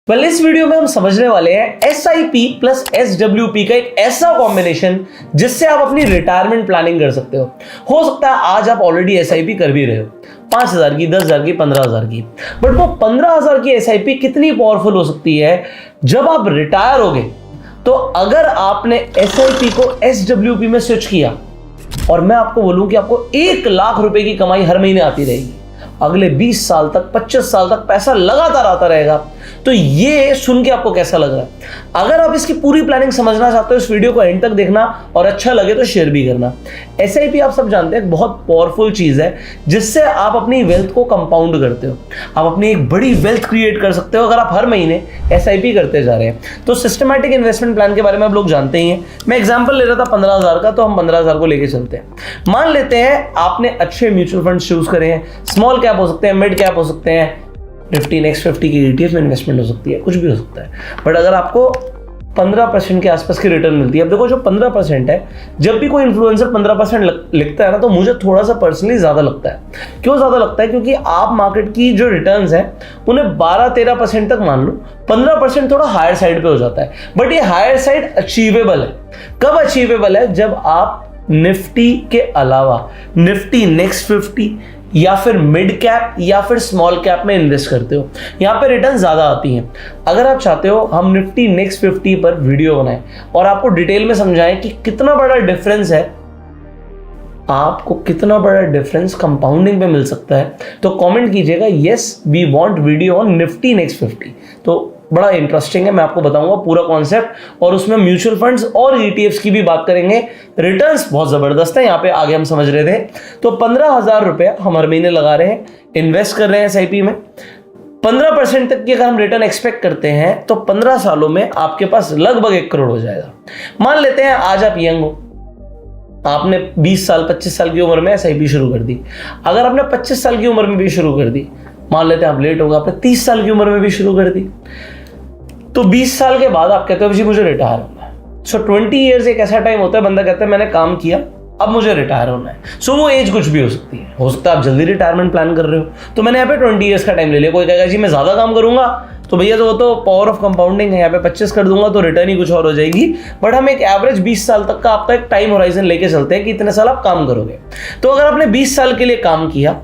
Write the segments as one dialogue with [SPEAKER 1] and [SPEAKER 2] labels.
[SPEAKER 1] इस वीडियो में हम समझने वाले हैं SIP प्लस SWP का एक ऐसा कॉम्बिनेशन जिससे आप अपनी रिटायरमेंट प्लानिंग कर सकते हो सकता है आज आप ऑलरेडी SIP कर भी रहे हो 5,000 की, 10,000 की, 15,000 की, बट वो 15,000 की SIP कितनी पावरफुल हो सकती है जब आप रिटायर होगे। तो अगर आपने SIP को SWP में स्विच किया और मैं आपको बोलूं कि आपको 1 लाख रुपए की कमाई हर महीने आती रहेगी, अगले 20 साल तक, 25 साल तक पैसा लगातार आता रहेगा, तो ये सुन के आपको कैसा लग रहा है? अगर आप इसकी पूरी प्लानिंग समझना चाहते हो इस वीडियो को एंड तक देखना और अच्छा लगे तो शेयर भी करना। SIP आप सब जानते हैं एक बहुत पावरफुल चीज है जिससे आप अपनी वेल्थ को कंपाउंड करते हो, आप अपनी एक बड़ी वेल्थ क्रिएट कर सकते हो अगर आप हर महीने SIP करते जा रहे हैं। तो सिस्टमैटिक इन्वेस्टमेंट प्लान के बारे में आप लोग जानते ही हैं। मैं एग्जाम्पल ले रहा था 15,000 का, तो हम 15,000 को लेके चलते हैं। मान लेते हैं आपने अच्छे म्यूचुअल फंड चूज करे हैं, स्मॉल कैप हो सकते हैं, मिड कैप हो सकते हैं, निफ्टी नेक्स्ट 50 की ETF में इन्वेस्टमेंट हो सकती है, कुछ भी हो सकता है, बट अगर आपको 15% के आसपास की रिटर्न मिलती है। अब देखो जो 15% है, जब भी कोई इन्फ्लुएंसर 15% लिखता है ना, तो मुझे थोड़ा सा पर्सनली ज्यादा लगता है। क्यों ज्यादा लगता है? क्योंकि आप मार्केट की जो रिटर्न्स है उन्हें 12-13% तक मान लो, 15% थोड़ा हायर साइड पे हो जाता है, बट ये हायर साइड अचीवेबल है। कब अचीवेबल है? जब आप निफ्टी के अलावा निफ्टी नेक्स्ट 50 या फिर मिड कैप या फिर स्मॉल कैप में इन्वेस्ट करते हो, यहां पे रिटर्न ज्यादा आती हैं। अगर आप चाहते हो हम निफ्टी नेक्स्ट 50 पर वीडियो बनाएं और आपको डिटेल में समझाएं कि कितना बड़ा डिफरेंस है, आपको कितना बड़ा डिफरेंस कंपाउंडिंग पे मिल सकता है, तो कमेंट कीजिएगा yes we want video on Nifty next 50। तो बड़ा इंटरेस्टिंग है, मैं आपको बताऊंगा पूरा कॉन्सेप्ट, और उसमें म्यूचुअल फंड्स और ETFs की भी बात करेंगे। रिटर्न्स बहुत जबरदस्त है, यहाँ पे आगे हम समझ रहे थे। तो 15,000 रुपया हम हर महीने लगा रहे हैं, इन्वेस्ट कर रहे हैं SIP में। 15% तक की अगर हम रिटर्न एक्सपेक्ट करते हैं तो 15 सालों में आपके पास लगभग 1 करोड़ हो जाएगा। मान लेते हैं आज आप यंग हो, आपने 20 साल 25 साल की उम्र में SIP शुरू कर दी। अगर आपने 25 साल की उम्र में भी शुरू कर दी, मान लेते हैं आप लेट होगा, आपने 30 साल की उम्र में भी शुरू कर दी, तो 20 साल के बाद आप कहते हो जी मुझे रिटायर होना है। सो 20 ईयर्स एक ऐसा टाइम होता है, बंदा कहता है मैंने काम किया, अब मुझे रिटायर होना है। सो वो एज कुछ भी हो सकती है, हो सकता है आप जल्दी रिटायरमेंट प्लान कर रहे हो, तो मैंने यहाँ पे 20 ईयर्स का टाइम ले लिया। कोई कहेगा जी मैं ज्यादा काम करूंगा, तो भैया तो वो तो पावर ऑफ कंपाउंडिंग है, यहाँ पे 25 कर दूंगा तो रिटर्न ही कुछ और हो जाएगी। बट हम एक एवरेज 20 साल तक का आपका एक टाइम होराइजन लेके चलते हैं कि इतने साल आप काम करोगे। तो अगर आपने 20 साल के लिए काम किया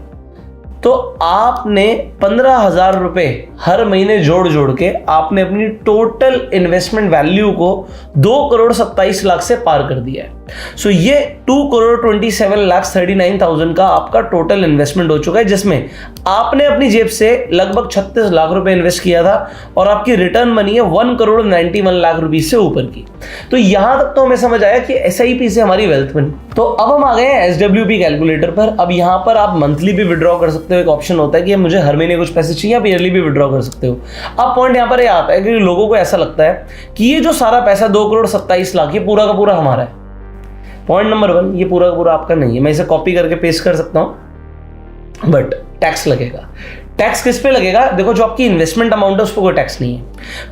[SPEAKER 1] तो आपने 15,000 रुपए हर महीने जोड़ जोड़ के आपने अपनी टोटल इन्वेस्टमेंट वैल्यू को 2,27,00,000 से पार कर दिया है। सो ये 2,27,39,000 का आपका टोटल इन्वेस्टमेंट हो चुका है, जिसमें आपने अपनी जेब से लगभग 36 लाख रुपए इन्वेस्ट किया था और आपकी रिटर्न बनी है 1,91,00,000 रुपीज से ऊपर की। तो यहां तक तो हमें समझ आया कि SIP से हमारी वेल्थ बनी। तो अब हम आ गए हैं SWP कैलकुलेटर पर। अब यहां पर आप मंथली भी विड्रॉ कर सकते हो, एक ऑप्शन होता है कि मुझे हर महीने कुछ पैसे चाहिए, आप ईयरली भी विड्रॉ कर सकते हो। अब पॉइंट यहां पर ये आता है कि लोगों को ऐसा लगता है कि ये जो सारा पैसा 2,27,00,000 ये पूरा का पूरा हमारा है। पॉइंट नंबर 1, ये पूरा का पूरा आपका नहीं है। मैं इसे कॉपी करके पेस्ट कर सकता हूं, बट टैक्स लगेगा। टैक्स किस पे लगेगा? देखो जो आपकी इन्वेस्टमेंट अमाउंट है उस पर कोई टैक्स नहीं है,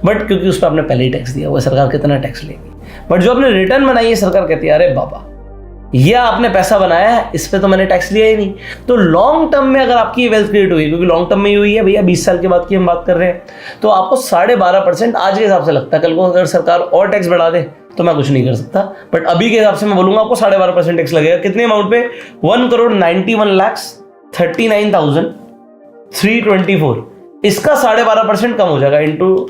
[SPEAKER 1] बट क्योंकि उस पर आपने पहले ही टैक्स दिया हुआ है, सरकार कितना टैक्स लेगी। बट जो आपने रिटर्न बनाई है, सरकार कहती है अरे बाबा ये आपने पैसा बनाया है, इस पे तो मैंने टैक्स लिया ही नहीं। तो लॉन्ग टर्म में अगर आपकी वेल्थ क्रिएट हुई, क्योंकि लॉन्ग टर्म में ही हुई है भैया, 20 साल के बाद की हम बात कर रहे हैं, तो आपको 12.5% आज के हिसाब से लगता है। कल को अगर सरकार और टैक्स बढ़ा दे तो मैं कुछ नहीं कर सकता, बट अभी के हिसाब से मैं बोलूंगा आपको 12.5% टैक्स लगेगा। कितने अमाउंट पे? 1,91,39,324। इसका 12.5% कम हो जाएगा इंटू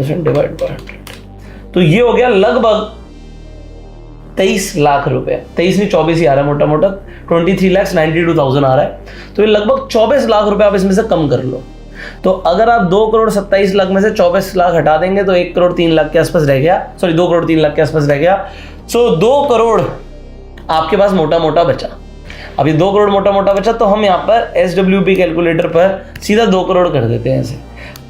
[SPEAKER 1] डिवाइड बाय 100, तो ये हो गया लगभग 23 लाख रुपए। 23 नहीं 24 ही आ रहा है, मोटा मोटा 23,92,000 आ रहा है। तो ये लगभग 24 लाख रुपए आप इसमें से कम कर लो। तो अगर आप 2,27,00,000 में से 24 लाख हटा देंगे तो 1,03,00,000 के आसपास रह गया, सॉरी 2,03,00,000 के आसपास रह गया। सो 2 करोड़ आपके पास मोटा मोटा बचा। अब ये 2 करोड़ मोटा मोटा बचा, तो हम यहाँ पर SWP कैलकुलेटर पर सीधा 2 करोड़ कर देते हैं ऐसे।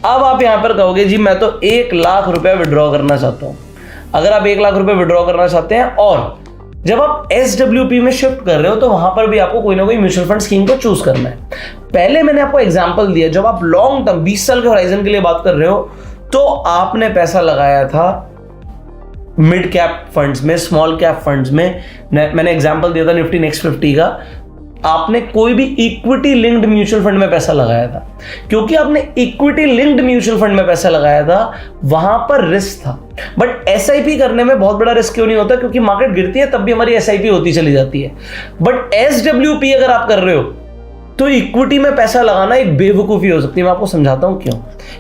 [SPEAKER 1] अब आप यहाँ पर कहोगे जी मैं तो 1 लाख रुपया विड्रॉ करना चाहता हूँ। अगर आप 1 लाख रुपए विड्रॉ करना चाहते हैं और जब आप SWP में शिफ्ट कर रहे हो, तो वहां पर भी आपको कोई ना कोई म्यूचुअल फंड स्कीम को चूज करना है। पहले मैंने आपको एग्जांपल दिया, जब आप लॉन्ग टर्म 20 साल के होराइजन के लिए बात कर रहे हो, तो आपने पैसा लगाया था मिड कैप फंड्स में, स्मॉल कैप फंड्स में। मैंने एग्जांपल दिया था निफ्टी नेक्स्ट 50 का। आपने कोई भी इक्विटी लिंक्ड म्यूचुअल फंड में पैसा लगाया था, क्योंकि आपने इक्विटी लिंक्ड म्यूचुअल फंड में पैसा लगाया था, वहां पर रिस्क था। बट एसआईपी करने में बहुत बड़ा रिस्क क्यों नहीं होता? क्योंकि मार्केट गिरती है तब भी हमारी एसआईपी होती चली जाती है। बट एसडब्ल्यूपी अगर आप कर रहे हो तो इक्विटी में पैसा लगाना एक बेवकूफी हो सकती है। मैं आपको समझाता हूं क्यों।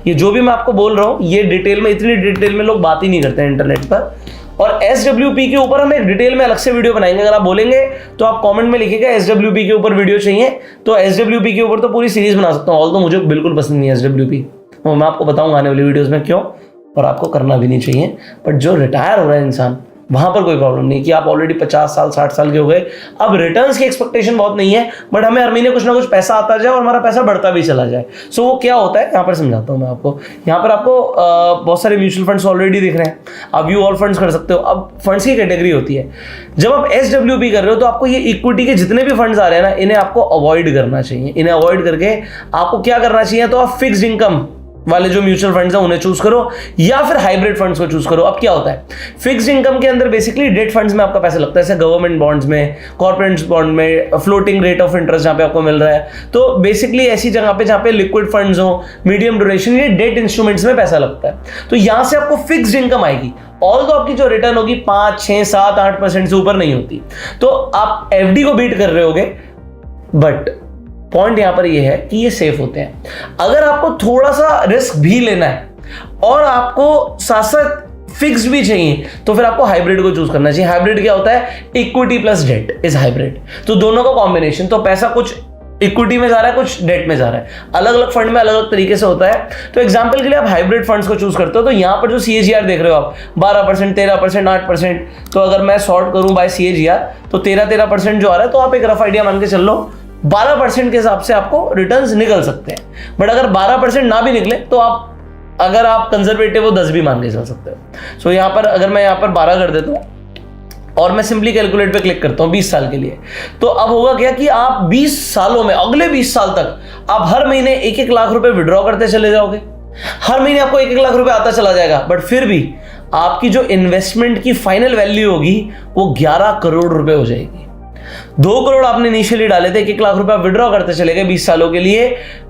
[SPEAKER 1] ये जो भी मैं आपको बोल रहा हूं, ये डिटेल में, इतनी डिटेल में लोग बात ही नहीं करते हैं इंटरनेट पर। और एसडब्ल्यूपी के ऊपर हम एक डिटेल में अलग से वीडियो बनाएंगे। अगर आप बोलेंगे तो आप कमेंट में लिखिएगा एसडब्ल्यूपी के ऊपर वीडियो चाहिए, तो एसडब्ल्यूपी के ऊपर तो पूरी सीरीज बना सकता हूं। ऑल तो मुझे बिल्कुल पसंद नहीं है एसडब्ल्यूपी, वो मैं आपको बताऊंगा आने वाली वीडियोस में क्यों, और आपको करना भी नहीं चाहिए। बट जो रिटायर हो रहा है इंसान, वहां पर कोई प्रॉब्लम नहीं कि आप ऑलरेडी 50 साल 60 साल के हो गए, अब रिटर्न्स की एक्सपेक्टेशन बहुत नहीं है, बट हमें हर महीने कुछ ना कुछ पैसा आता जाए और हमारा पैसा बढ़ता भी चला जाए। सो वो क्या होता है यहाँ पर समझाता हूँ मैं आपको। यहाँ पर आपको बहुत सारे म्यूचुअल फंड्स ऑलरेडी दिख रहे हैं, आप व्यू ऑल फंड्स कर सकते हो। अब फंड्स की कैटेगरी होती है, जब आप एसडब्ल्यूपी कर रहे हो तो आपको ये इक्विटी के जितने भी फंड्स आ रहे हैं ना, इन्हें आपको अवॉइड करना चाहिए। इन्हें अवॉइड करके आपको क्या करना चाहिए, तो आप फिक्स्ड इनकम वाले जो म्यूचुअल फंड्स हैं उन्हें चूज करो, या फिर हाइब्रिड फंड्स को चूज करो। अब क्या होता है, फिक्स्ड इनकम के अंदर बेसिकली डेट फंड्स में आपका पैसा लगता है, जैसे गवर्नमेंट बॉन्ड्स में, कॉर्पोरेट बॉन्ड में, फ्लोटिंग रेट ऑफ इंटरेस्ट जहां पे आपको मिल रहा है। तो बेसिकली ऐसी जगह पे जहां पे लिक्विड फंड्स हो, मीडियम ड्यूरेशन, ये डेट इंस्ट्रूमेंट्स में पैसा लगता है। तो यहां से आपको फिक्स्ड इनकम आएगी, ऑल तो आपकी जो रिटर्न होगी 5, 6, 7, 8% से ऊपर नहीं होती। तो आप एफडी को बीट कर रहे होगे, बट पॉइंट यहां पर यह है कि ये सेफ होते हैं। अगर आपको थोड़ा सा रिस्क भी लेना है और आपको साथ साथ फिक्स्ड भी चाहिए, तो फिर आपको हाइब्रिड को चूज करना चाहिए। हाइब्रिड क्या होता है, equity plus debt is hybrid. तो दोनों का कॉम्बिनेशन, तो पैसा कुछ इक्विटी में जा रहा है, कुछ डेट में जा रहा है। अलग अलग फंड में अलग अलग तरीके से होता है। तो एग्जांपल के लिए आप हाइब्रिड फंड्स को चूज करते हो, तो यहां पर जो सीएजीआर देख रहे हो आप 12%, 13%, 8%, तो अगर मैं सॉर्ट करूं बाय सीएजीआर तो 13% जो आ रहा है, तो आप एक रफ आइडिया मान के चल लो 12% के हिसाब से आपको रिटर्न्स निकल सकते हैं। बट अगर 12% ना भी निकले तो आप, अगर आप कंजर्वेटिव हो, 10 भी मान के चल सकते हो। सो यहाँ पर अगर मैं यहाँ पर 12 कर देता हूँ और मैं सिंपली कैलकुलेट पे क्लिक करता हूँ 20 साल के लिए, तो अब होगा क्या कि आप 20 सालों में, अगले 20 साल तक आप हर महीने 1-1 लाख रुपए विड्रॉ करते चले जाओगे। हर महीने आपको 1-1 लाख रुपए आता चला जाएगा, बट फिर भी आपकी जो इन्वेस्टमेंट की फाइनल वैल्यू होगी वो 11 करोड़ रुपए हो जाएगी। 2 करोड़ आपने इनिशियली डाले थे, 1 लाख रुपए विड्रॉ करते चले गए 20 सालों के लिए,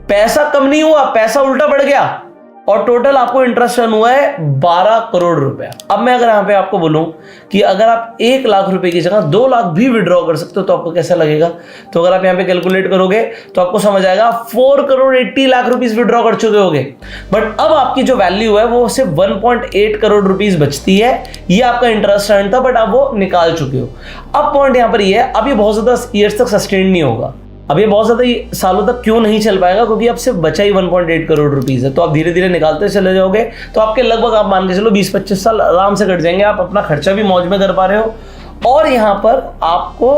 [SPEAKER 1] पैसा कम नहीं हुआ, पैसा उल्टा बढ़ गया, और टोटल आपको इंटरेस्ट अर्न हुआ है 12 करोड़ रुपया। अब मैं अगर यहां पे आपको बोलूं कि अगर आप 1 लाख रुपए की जगह 2 लाख भी विड्रॉ कर सकते हो तो आपको कैसा लगेगा? तो अगर आप यहां पे कैलकुलेट करोगे तो आपको समझ आएगा 4 करोड़ 80 लाख रुपीस विड्रॉ कर चुके होगे। बट अब आपकी जो वैल्यू है वो सिर्फ 1.8 करोड़ रुपीस बचती है। ये आपका इंटरेस्ट अर्न था, बट आप वो निकाल चुके हो। अब पॉइंट यहां पर ये है, अब ये बहुत ज्यादा ईयर्स तक सस्टेन नहीं होगा। अब ये बहुत ज्यादा सालों तक क्यों नहीं चल पाएगा? क्योंकि अब सिर्फ बचा ही 1.8 करोड़ रुपीस है। तो आप धीरे धीरे निकालते चले जाओगे, तो आपके लगभग आप मान के चलो 20-25 साल आराम से कट जाएंगे। आप अपना खर्चा भी मौज में कर पा रहे हो, और यहाँ पर आपको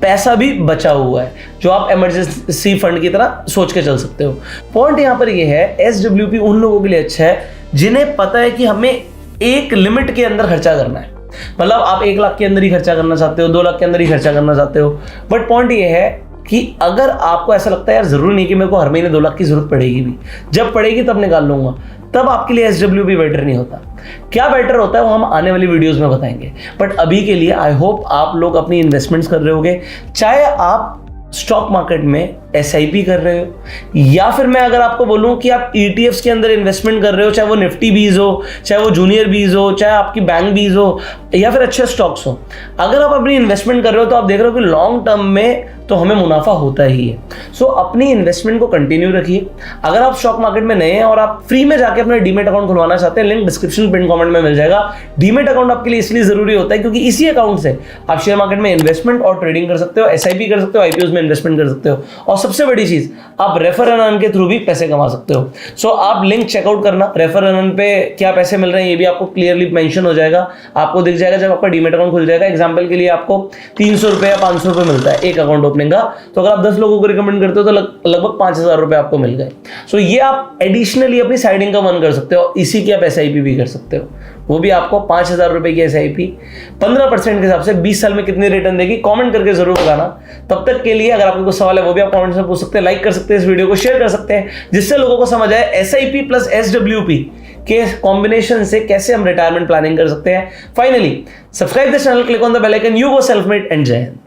[SPEAKER 1] पैसा भी बचा हुआ है जो आप इमरजेंसी फंड की तरह सोच के चल सकते हो। पॉइंट यहाँ पर ये है, एसडब्ल्यूपी उन लोगों के लिए अच्छा है जिन्हें पता है कि हमें एक लिमिट के अंदर खर्चा करना है। मतलब आप 1 लाख के अंदर ही खर्चा करना चाहते हो, 2 लाख के अंदर ही खर्चा करना चाहते हो। बट पॉइंट ये है कि अगर आपको ऐसा लगता है यार जरूरी नहीं कि मेरे को हर महीने 2 लाख की जरूरत पड़ेगी, भी जब पड़ेगी तब निकाल लूंगा, तब आपके लिए एसडब्ल्यूपी बेटर नहीं होता। क्या बेटर होता है वो हम आने वाली वीडियोस में बताएंगे। बट अभी के लिए आई होप आप लोग अपनी इन्वेस्टमेंट्स कर रहे होगे, चाहे आप स्टॉक मार्केट में एसआईपी कर रहे हो, या फिर मैं अगर आपको बोलूं कि आप ईटीएफ्स के अंदर इन्वेस्टमेंट कर रहे हो, चाहे वो निफ्टी बीज हो, चाहे वो जूनियर बीज हो, चाहे आपकी बैंक बीज हो, या फिर अच्छे स्टॉक्स हो। अगर आप अपनी इन्वेस्टमेंट कर रहे हो तो आप देख रहे हो कि लॉन्ग टर्म में तो हमें मुनाफा होता ही है। सो अपनी इन्वेस्टमेंट को कंटिन्यू रखिए। अगर आप स्टॉक मार्केट में नए हैं और आप फ्री में जाके अपना डीमेट अकाउंट खुलवाना चाहते हैं, लिंक डिस्क्रिप्शन पिन कमेंट में मिल जाएगा। डीमेट अकाउंट आपके लिए इसलिए जरूरी होता है क्योंकि इसी अकाउंट से आप शेयर मार्केट में इन्वेस्टमेंट और ट्रेडिंग कर सकते हो, एसआईपी कर सकते हो, आईपीओ में इन्वेस्टमेंट कर सकते हो, और सबसे बड़ी चीज आप रेफर एंड अर्न के थ्रू भी पैसे कमा सकते हो। सो आप लिंक चेकआउट करना, रेफर एंड अर्न पे क्या पैसे मिल रहे हैं ये भी आपको क्लियरली मेंशन हो जाएगा, आपको दिख जाएगा जब आपका डीमेट अकाउंट खुल जाएगा। एग्जांपल के लिए आपको 300 रुपए या 500 रुपए मिलता है एक अकाउंट ओपनिंग का, तो अगर आप 10 लोगों को रिकमेंड करते हो तो लगभग 5000 रुपए आपको मिल गए। सो ये आप एडिशनली अपनी साइड इनकम अर्न कर सकते हो। इसी की आप एसआईपी भी कर सकते हो, वो भी आपको 5000 रुपए की एसआईपी 15% के हिसाब से 20 साल में कितनी रिटर्न देगी, कमेंट करके जरूर बताना। तब तक के लिए अगर आपको कोई सवाल है वो भी आप कमेंट में पूछ सकते हैं, लाइक कर सकते हैं, इस वीडियो को शेयर कर सकते हैं, जिससे लोगों को समझ आए एसआईपी प्लस एसडब्ल्यूपी के कॉम्बिनेशन से कैसे हम रिटायरमेंट प्लानिंग कर सकते हैं। Finally subscribe the channel, click on the bell icon. You go self made and Jai Hind.